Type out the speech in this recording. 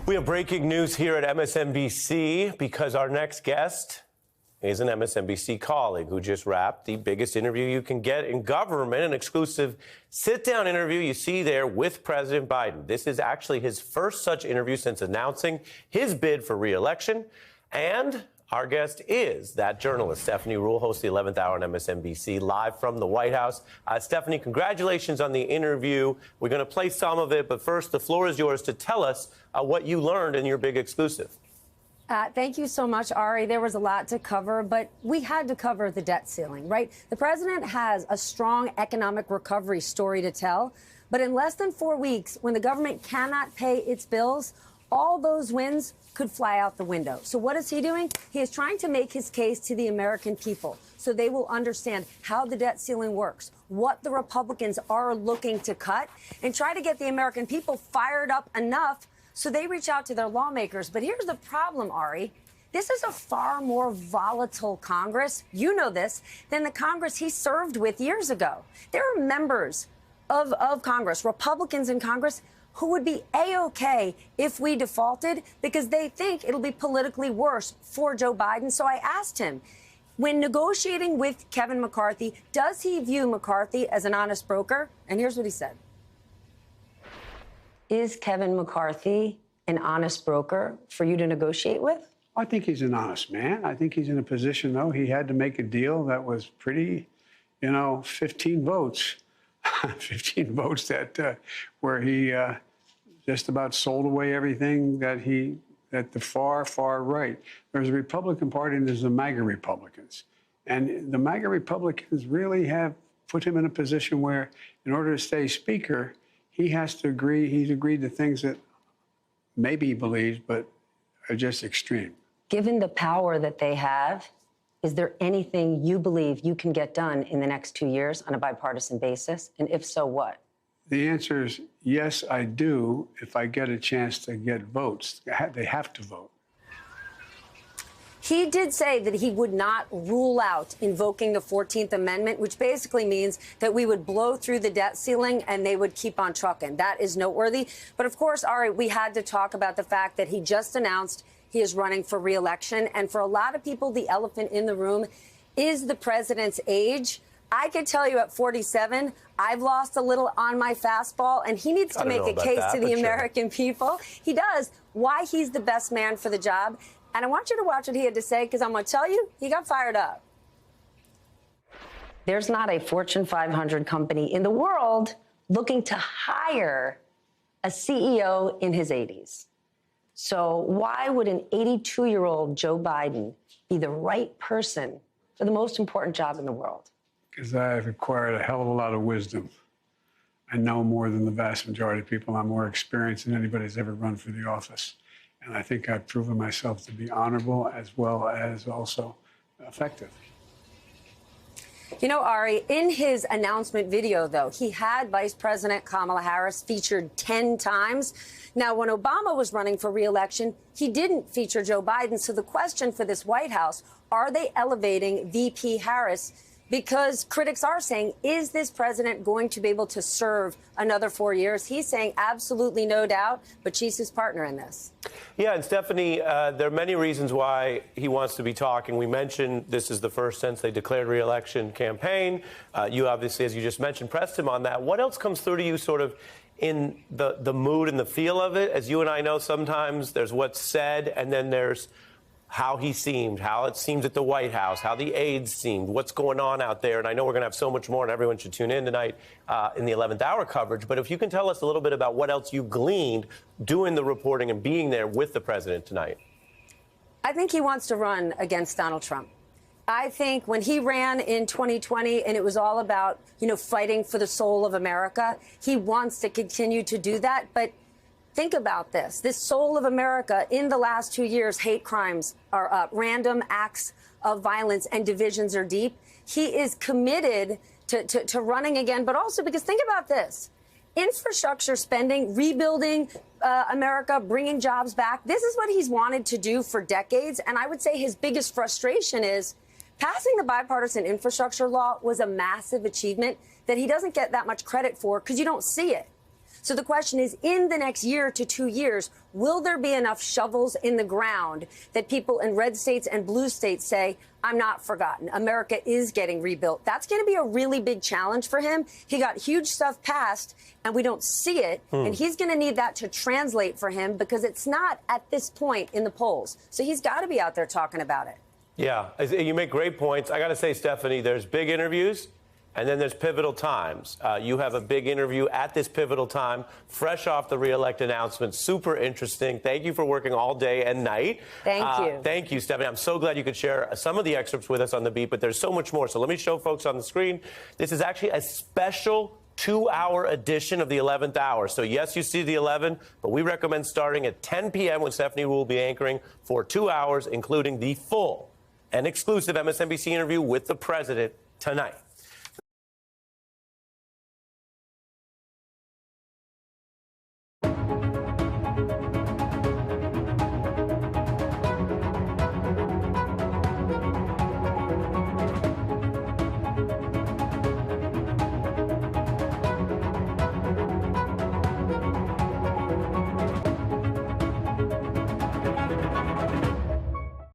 We have breaking news here at MSNBC because our next guest is an MSNBC colleague who just wrapped the biggest interview you can get in government, an exclusive sit-down interview you see there with President Biden. This is actually his first such interview since announcing his bid for re-election. And our guest is that journalist, Stephanie Ruhle, hosts the 11th Hour on MSNBC, live from the White House. Stephanie, congratulations on the interview. We're going to play some of it, but first, the floor is yours to tell us what you learned in your big exclusive. Thank you so much, Ari. There was a lot to cover, but we had to cover the debt ceiling, right? The president has a strong economic recovery story to tell, but in less than 4 weeks, when the government cannot pay its bills, all those wins could fly out the window. So what is he doing? He is trying to make his case to the American people so they will understand how the debt ceiling works, what the Republicans are looking to cut, and try to get the American people fired up enough so they reach out to their lawmakers. But here's the problem, Ari. This is a far more volatile Congress, you know this, than the Congress he served with years ago. There are members of Congress, Republicans in Congress, who would be A-OK if we defaulted because they think it'll be politically worse for Joe Biden. So I asked him, when negotiating with Kevin McCarthy, does he view McCarthy as an honest broker? And here's what he said. Is Kevin McCarthy an honest broker for you to negotiate with? I think he's an honest man. I think he's in a position, though, he had to make a deal that was pretty, 15 votes. 15 votes that where he just about sold away everything that the far right. There's a Republican Party and there's the MAGA Republicans. And the MAGA Republicans really have put him in a position where, in order to stay Speaker, he has to agree. He's agreed to things that maybe he believes, but are just extreme. Given the power that they have, is there anything you believe you can get done in the next 2 years on a bipartisan basis? And if so, what? The answer is yes, I do, if I get a chance to get votes. They have to vote. He did say that he would not rule out invoking the 14th Amendment, which basically means that we would blow through the debt ceiling and they would keep on trucking. That is noteworthy. But of course, Ari, we had to talk about the fact that he just announced he is running for re-election. And for a lot of people, the elephant in the room is the president's age. I could tell you at 47, I've lost a little on my fastball, and he needs to make a case to the American people. He does. Why he's the best man for the job. And I want you to watch what he had to say, because I'm going to tell you, he got fired up. There's not a Fortune 500 company in the world looking to hire a CEO in his 80s. So why would an 82-year-old Joe Biden be the right person for the most important job in the world? Because I've acquired a hell of a lot of wisdom. I know more than the vast majority of people. I'm more experienced than anybody who's ever run for the office. And I think I've proven myself to be honorable as well as also effective. You know, Ari, in his announcement video, though, he had Vice President Kamala Harris featured 10 times. Now, when Obama was running for re-election, he didn't feature Joe Biden. So the question for this White House, are they elevating VP Harris? Because critics are saying, is this president going to be able to serve another 4 years? He's saying absolutely no doubt, but she's his partner in this. Yeah, and Stephanie, there are many reasons why he wants to be talking. We mentioned this is the first since they declared re-election campaign. You obviously, as you just mentioned, pressed him on that. What else comes through to you sort of in the mood and the feel of it? As you and I know, sometimes there's what's said and then there's how he seemed, how it seems at the White House, how the aides seemed, what's going on out there. And I know we're going to have so much more, and everyone should tune in tonight in the 11th Hour coverage. But if you can tell us a little bit about what else you gleaned doing the reporting and being there with the president tonight. I think he wants to run against Donald Trump. I think when he ran in 2020 and it was all about, fighting for the soul of America, he wants to continue to do that. But think about this. This soul of America, in the last 2 years, hate crimes are up, random acts of violence and divisions are deep. He is committed to running again, but also because think about this. Infrastructure spending, rebuilding America, bringing jobs back. This is what he's wanted to do for decades. And I would say his biggest frustration is passing the bipartisan infrastructure law was a massive achievement that he doesn't get that much credit for because you don't see it. So the question is, in the next year to 2 years, will there be enough shovels in the ground that people in red states and blue states say, I'm not forgotten. America is getting rebuilt. That's going to be a really big challenge for him. He got huge stuff passed, and we don't see it. And he's going to need that to translate for him because it's not at this point in the polls. So he's got to be out there talking about it. Yeah, you make great points. I got to say, Stephanie, there's big interviews. And then there's pivotal times. You have a big interview at this pivotal time, fresh off the reelect announcement. Super interesting. Thank you for working all day and night. Thank you. Thank you, Stephanie. I'm so glad you could share some of the excerpts with us on The Beat, but there's so much more. So let me show folks on the screen. This is actually a special 2-hour edition of the 11th hour. So yes, you see the 11, but we recommend starting at 10 p.m. when Stephanie will be anchoring for 2 hours, including the full and exclusive MSNBC interview with the president tonight.